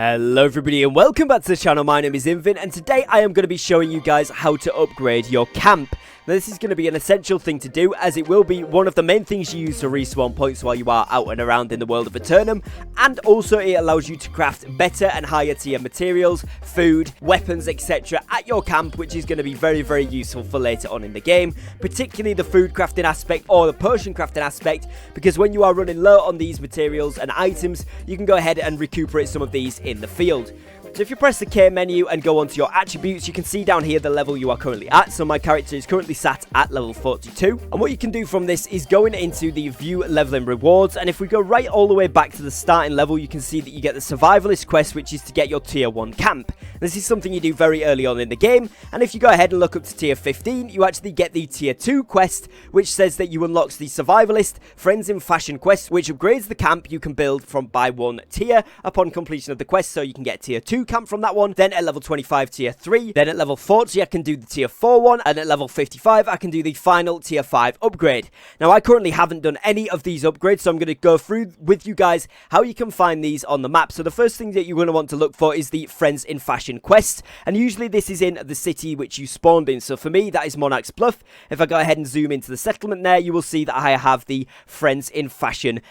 Hello everybody and welcome back to the channel. My name is Invin and today I am going to be showing you guys how to upgrade your camp. Now this is going to be an essential thing to do as it will be one of the main things you use to respawn points while you are out and around in the world of Eternum, and also it allows you to craft better and higher tier materials, food, weapons, etc. at your camp, which is going to be very useful for later on in the game, particularly the food crafting aspect or the potion crafting aspect, because when you are running low on these materials and items you can go ahead and recuperate some of these in the field. So if you press the K menu and go onto your attributes, you can see down here the level you are currently at. So my character is currently sat at level 42. And what you can do from this is going into the view leveling rewards. And if we go right all the way back to the starting level, you can see that you get the survivalist quest, which is to get your tier 1 camp. This is something you do very early on in the game. And if you go ahead and look up to tier 15, you actually get the tier 2 quest, which says that you unlocks the survivalist Friends in Fashion quest, which upgrades the camp you can build from by 1 tier upon completion of the quest. So you can get tier 2 camp from that one, then at level 25 tier 3, then at level 40 I can do the tier 4 one, and at level 55 I can do the final tier 5 upgrade. Now I currently haven't done any of these upgrades, so I'm going to go through with you guys how you can find these on the map. So the first thing that you're going to want to look for is the Friends in Fashion quest, and usually this is in the city which you spawned in. So for me that is Monarch's Bluff. If I go ahead and zoom into the settlement there, you will see that I have the Friends in Fashion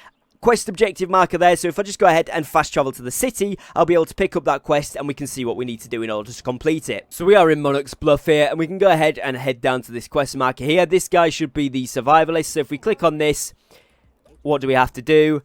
quest objective marker there. So if I just go ahead and fast travel to the city, I'll be able to pick up that quest and we can see what we need to do in order to complete it. So we are in Monarch's Bluff here and we can go ahead and head down to this quest marker here. This guy should be the survivalist. So if we click on this, what do we have to do?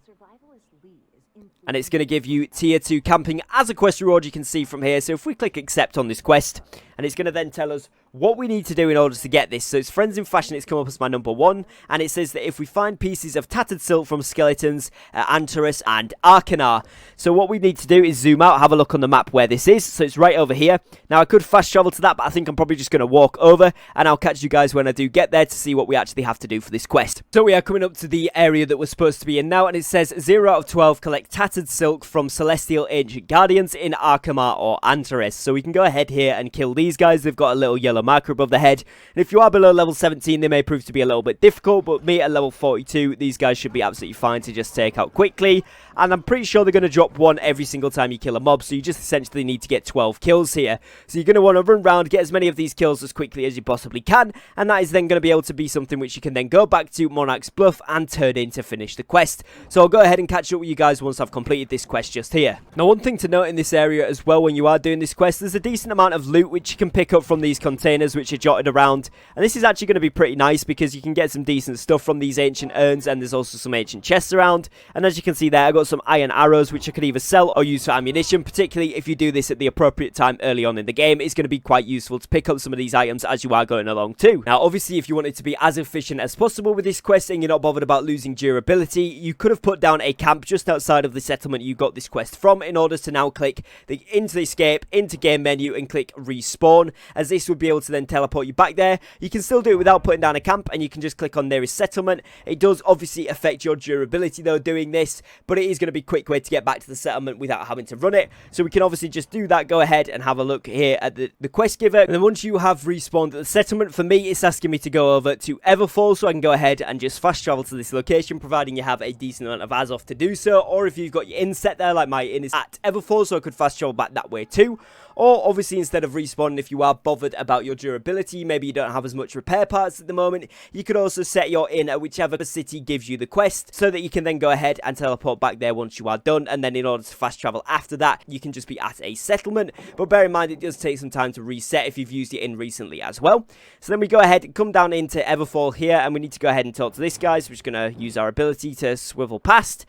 And it's going to give you tier 2 camping as a quest reward, you can see from here. So if we click accept on this quest, and it's going to then tell us what we need to do in order to get this. So it's Friends in Fashion, it's come up as my number 1, and it says that if we find pieces of tattered silk from skeletons, Antares and Arcanar. So what we need to do is zoom out, have a look on the map where this is. So it's right over here. Now I could fast travel to that, but I think I'm probably just going to walk over, and I'll catch you guys when I do get there to see what we actually have to do for this quest. So we are coming up to the area that we're supposed to be in now, and it says 0 out of 12 collect tattered silk from celestial ancient guardians in Arcanar or Antares. So we can go ahead here and kill these guys. They've got a little yellow marker above the head, and if you are below level 17 they may prove to be a little bit difficult, but me at level 42 these guys should be absolutely fine to just take out quickly, and I'm pretty sure they're going to drop 1 every single time you kill a mob, so you just essentially need to get 12 kills here. So you're going to want to run around, get as many of these kills as quickly as you possibly can, and that is then going to be able to be something which you can then go back to Monarch's Bluff and turn in to finish the quest. So I'll go ahead and catch up with you guys once I've completed this quest just here. Now one thing to note in this area as well when you are doing this quest, there's a decent amount of loot which you can pick up from these containers which are jotted around, and this is actually going to be pretty nice because you can get some decent stuff from these ancient urns, and there's also some ancient chests around. And as you can see there, I got some iron arrows which I could either sell or use for ammunition, particularly if you do this at the appropriate time early on in the game. It's going to be quite useful to pick up some of these items as you are going along too. Now obviously if you wanted to be as efficient as possible with this quest and you're not bothered about losing durability, you could have put down a camp just outside of the settlement you got this quest from in order to now click into the escape, into game menu, and click respawn, as this would be able to then teleport you back there. You can still do it without putting down a camp, and you can just click on nearest settlement. It does obviously affect your durability though doing this, but it is going to be a quick way to get back to the settlement without having to run it. So we can obviously just do that. Go ahead and have a look here at the quest giver, and then once you have respawned at the settlement, for me it's asking me to go over to Everfall, so I can go ahead and just fast travel to this location, providing you have a decent amount of Azoth to do so, or if you've got your inn set there, like my inn is at Everfall, so I could fast travel back that way too. Or obviously instead of respawning, if you are bothered about your durability, maybe you don't have as much repair parts at the moment, you could also set your inn at whichever city gives you the quest, so that you can then go ahead and teleport back there once you are done, and then in order to fast travel after that, you can just be at a settlement. But bear in mind it does take some time to reset if you've used your inn recently as well. So then we go ahead and come down into Everfall here, and we need to go ahead and talk to this guy, so we're just going to use our ability to swivel past.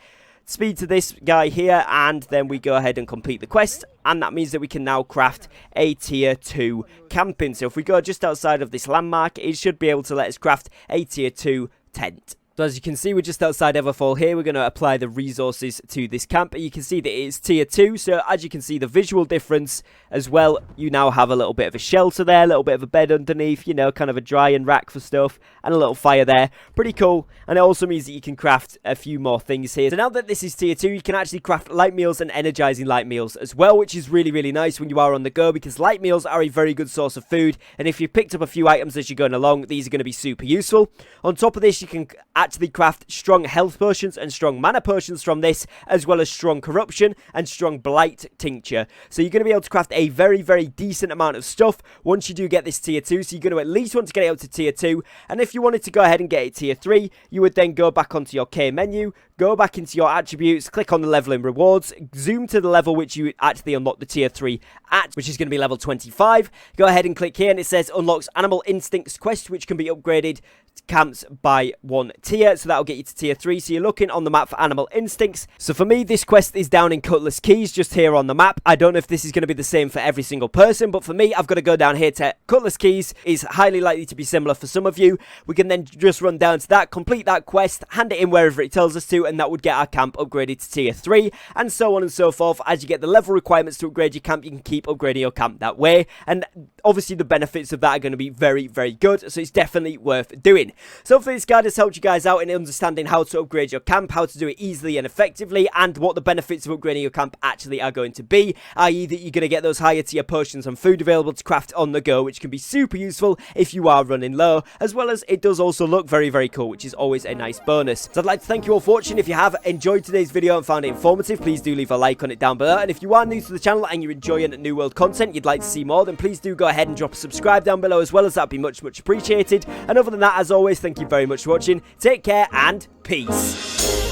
Speed to this guy here, and then we go ahead and complete the quest, and that means that we can now craft a tier 2 camping. So if we go just outside of this landmark, it should be able to let us craft a tier 2 tent. So as you can see, we're just outside Everfall here. We're going to apply the resources to this camp, and you can see that it is tier 2. So as you can see, the visual difference as well, you now have a little bit of a shelter there, a little bit of a bed underneath, you know, kind of a drying rack for stuff, and a little fire there. Pretty cool. And it also means that you can craft a few more things here. So now that this is tier 2, you can actually craft light meals and energizing light meals as well, which is really nice when you are on the go, because light meals are a very good source of food, and if you picked up a few items as you're going along, these are going to be super useful. On top of this, you can actually craft strong health potions and strong mana potions from this, as well as strong corruption and strong blight tincture. So you're going to be able to craft a very, very decent amount of stuff once you do get this tier 2. So you're going to at least want to get it up to tier 2. And if you wanted to go ahead and get it tier 3, you would then go back onto your K menu, go back into your attributes, click on the leveling rewards, zoom to the level which you actually unlock the tier 3 at, which is going to be level 25. Go ahead and click here, and it says unlocks Animal Instincts quest, which can be upgraded camps by 1 tier, so that'll get you to tier 3. So you're looking on the map for Animal Instincts. So for me, this quest is down in Cutlass Keys, just here on the map. I don't know if this is going to be the same for every single person, but for me, I've got to go down here to Cutlass Keys. Is highly likely to be similar for some of you. We can then just run down to that, complete that quest, hand it in wherever it tells us to, and that would get our camp upgraded to tier 3, and so on and so forth. As you get the level requirements to upgrade your camp, you can keep upgrading your camp that way, and obviously the benefits of that are going to be very, very good, so it's definitely worth doing. So hopefully this guide has helped you guys out in understanding how to upgrade your camp, how to do it easily and effectively, and what the benefits of upgrading your camp actually are going to be, i.e. that you're going to get those higher tier potions and food available to craft on the go, which can be super useful if you are running low, as well as it does also look very, very cool, which is always a nice bonus. So I'd like to thank you all for watching. If you have enjoyed today's video and found it informative, please do leave a like on it down below, and if you are new to the channel and you're enjoying New World content, you'd like to see more, then please do go ahead and drop a subscribe down below as well, as that'd be much, much appreciated. And other than that, as always, thank you very much for watching. Take care and peace.